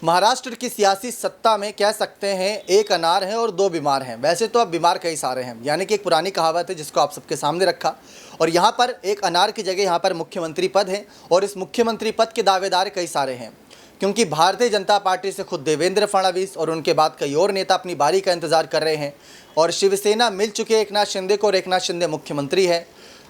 महाराष्ट्र की सियासी सत्ता में कह सकते हैं एक अनार है और दो बीमार हैं। वैसे तो अब बीमार कई सारे हैं, यानी कि एक पुरानी कहावत है जिसको आप सबके सामने रखा। और यहाँ पर एक अनार की जगह यहाँ पर मुख्यमंत्री पद है और इस मुख्यमंत्री पद के दावेदार कई सारे हैं, क्योंकि भारतीय जनता पार्टी से खुद देवेंद्र फडणवीस और उनके बाद कई और नेता अपनी बारी का इंतजार कर रहे हैं। और शिवसेना मिल चुके एक नाथ शिंदे को और एक नाथ शिंदे मुख्यमंत्री है।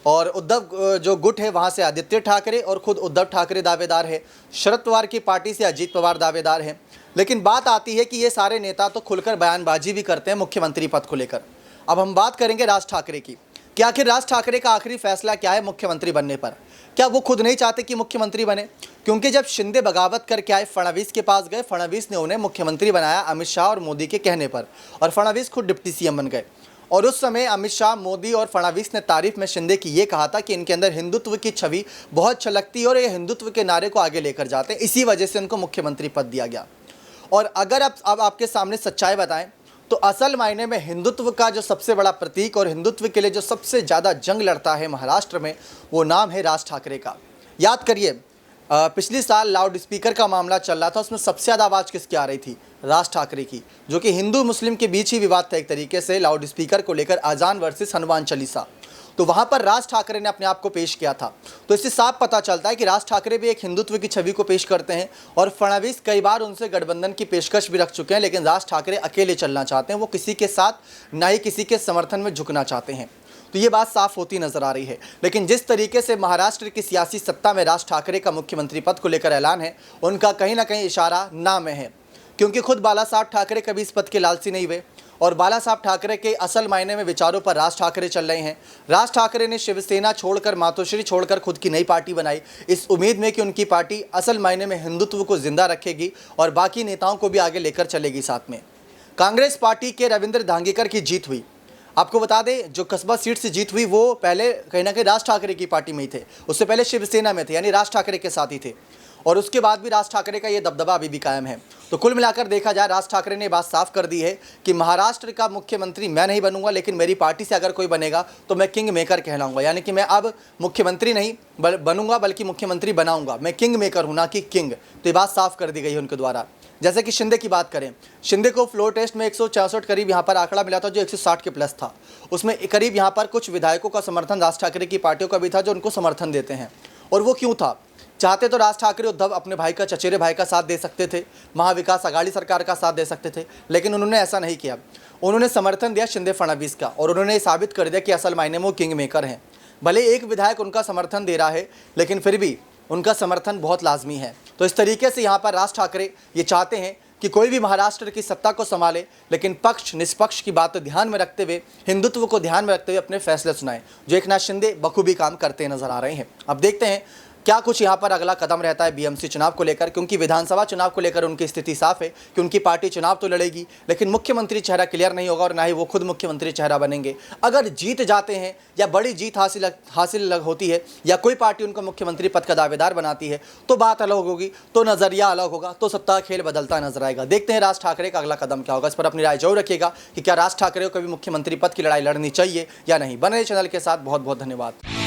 और उद्धव जो गुट है वहाँ से आदित्य ठाकरे और खुद उद्धव ठाकरे दावेदार है। शरद पवार की पार्टी से अजीत पवार दावेदार हैं। लेकिन बात आती है कि ये सारे नेता तो खुलकर बयानबाजी भी करते हैं मुख्यमंत्री पद को लेकर। अब हम बात करेंगे राज ठाकरे की कि आखिर राज ठाकरे का आखिरी फैसला क्या है मुख्यमंत्री बनने पर। क्या वो खुद नहीं चाहते कि मुख्यमंत्री बने? क्योंकि जब शिंदे बगावत करके आए, फडणवीस के पास गए, फडणवीस ने उन्हें मुख्यमंत्री बनाया अमित शाह और मोदी के कहने पर, और फडणवीस खुद डिप्टी सीएम बन गए। और उस समय अमित शाह, मोदी और फडणवीस ने तारीफ में शिंदे की ये कहा था कि इनके अंदर हिंदुत्व की छवि बहुत छलकती है और ये हिंदुत्व के नारे को आगे लेकर जाते हैं, इसी वजह से उनको मुख्यमंत्री पद दिया गया। और अगर अब आपके सामने सच्चाई बताएं तो असल मायने में हिंदुत्व का जो सबसे बड़ा प्रतीक और हिंदुत्व के लिए जो सबसे ज़्यादा जंग लड़ता है महाराष्ट्र में, वो नाम है राज ठाकरे का। याद करिए, पिछले साल लाउड स्पीकर का मामला चल रहा था, उसमें सबसे ज़्यादा आवाज़ किसकी आ रही थी? राज ठाकरे की, जो कि हिंदू मुस्लिम के बीच ही विवाद था एक तरीके से लाउड स्पीकर को लेकर, अजान वर्सेस हनुमान चालीसा। तो वहाँ पर राज ठाकरे ने अपने आप को पेश किया था। तो इससे साफ पता चलता है कि राज ठाकरे भी एक हिंदुत्व की छवि को पेश करते हैं। और फडणवीस कई बार उनसे गठबंधन की पेशकश भी रख चुके हैं, लेकिन राज ठाकरे अकेले चलना चाहते हैं। वो किसी के साथ ना ही किसी के समर्थन में झुकना चाहते हैं। तो ये बात साफ होती नजर आ रही है। लेकिन जिस तरीके से महाराष्ट्र की सियासी सत्ता में राज ठाकरे का मुख्यमंत्री पद को लेकर ऐलान है, उनका कहीं ना कहीं इशारा ना में है, क्योंकि खुद बाला साहब ठाकरे कभी इस पद के लालची नहीं हुए। और बाला साहब ठाकरे के असल मायने में विचारों पर राज ठाकरे चल रहे हैं। राज ठाकरे ने शिवसेना छोड़कर, मातोश्री छोड़कर खुद की नई पार्टी बनाई, इस उम्मीद में कि उनकी पार्टी असल मायने में हिंदुत्व को जिंदा रखेगी और बाकी नेताओं को भी आगे लेकर चलेगी साथ में। कांग्रेस पार्टी के रविंद्र धांगेकर की जीत हुई। आपको बता दें, जो कस्बा सीट से जीत हुई वो पहले कहीं ना कहीं राज ठाकरे की पार्टी में ही थे, उससे पहले शिवसेना में थे, यानी राज ठाकरे के साथ ही थे। और उसके बाद भी राज ठाकरे का ये दबदबा अभी भी कायम है। तो कुल मिलाकर देखा जाए, राज ठाकरे ने बात साफ कर दी है कि महाराष्ट्र का मुख्यमंत्री मैं नहीं बनूंगा, लेकिन मेरी पार्टी से अगर कोई बनेगा तो मैं किंग मेकर कहलाऊंगा। यानी कि मैं अब मुख्यमंत्री नहीं बनूंगा बल्कि मुख्यमंत्री बनाऊंगा। मैं किंग मेकर हूं, ना कि किंग। तो ये बात साफ कर दी गई है उनके द्वारा। जैसे कि शिंदे की बात करें, शिंदे को फ्लोर टेस्ट में 164 करीब यहाँ पर आंकड़ा मिला था, जो 160 के प्लस था। उसमें करीब यहाँ पर कुछ विधायकों का समर्थन राज ठाकरे की पार्टियों का भी था जो उनको समर्थन देते हैं। और वो क्यों था? चाहते तो राज ठाकरे उद्धव अपने भाई का, चचेरे भाई का साथ दे सकते थे, महाविकास आघाड़ी सरकार का साथ दे सकते थे, लेकिन उन्होंने ऐसा नहीं किया। उन्होंने समर्थन दिया शिंदे फडणवीस का, और उन्होंने साबित कर दिया कि असल मायने में वो किंग मेकर हैं। भले एक विधायक उनका समर्थन दे रहा है, लेकिन फिर भी उनका समर्थन बहुत लाजमी है। तो इस तरीके से यहाँ पर राज ठाकरे ये चाहते हैं कि कोई भी महाराष्ट्र की सत्ता को संभाले, लेकिन पक्ष निष्पक्ष की बात ध्यान में रखते हुए, हिंदुत्व को ध्यान में रखते हुए अपने फैसले सुनाएं, जो एक नाथ शिंदे बखूबी काम करते नजर आ रहे हैं। अब देखते हैं क्या कुछ यहाँ पर अगला कदम रहता है बीएमसी चुनाव को लेकर, क्योंकि विधानसभा चुनाव को लेकर उनकी स्थिति साफ है कि उनकी पार्टी चुनाव तो लड़ेगी, लेकिन मुख्यमंत्री चेहरा क्लियर नहीं होगा और ना ही वो खुद मुख्यमंत्री चेहरा बनेंगे। अगर जीत जाते हैं या बड़ी जीत हासिल होती है या कोई पार्टी उनको मुख्यमंत्री पद का दावेदार बनाती है, तो बात अलग होगी, तो नज़रिया अलग होगा, तो सत्ता खेल बदलता नजर आएगा। देखते हैं राज ठाकरे का अगला कदम क्या होगा। इस पर अपनी राय जरूर रखिएगा कि क्या राज ठाकरे को कभी मुख्यमंत्री पद की लड़ाई लड़नी चाहिए या नहीं। बने चैनल के साथ बहुत बहुत धन्यवाद।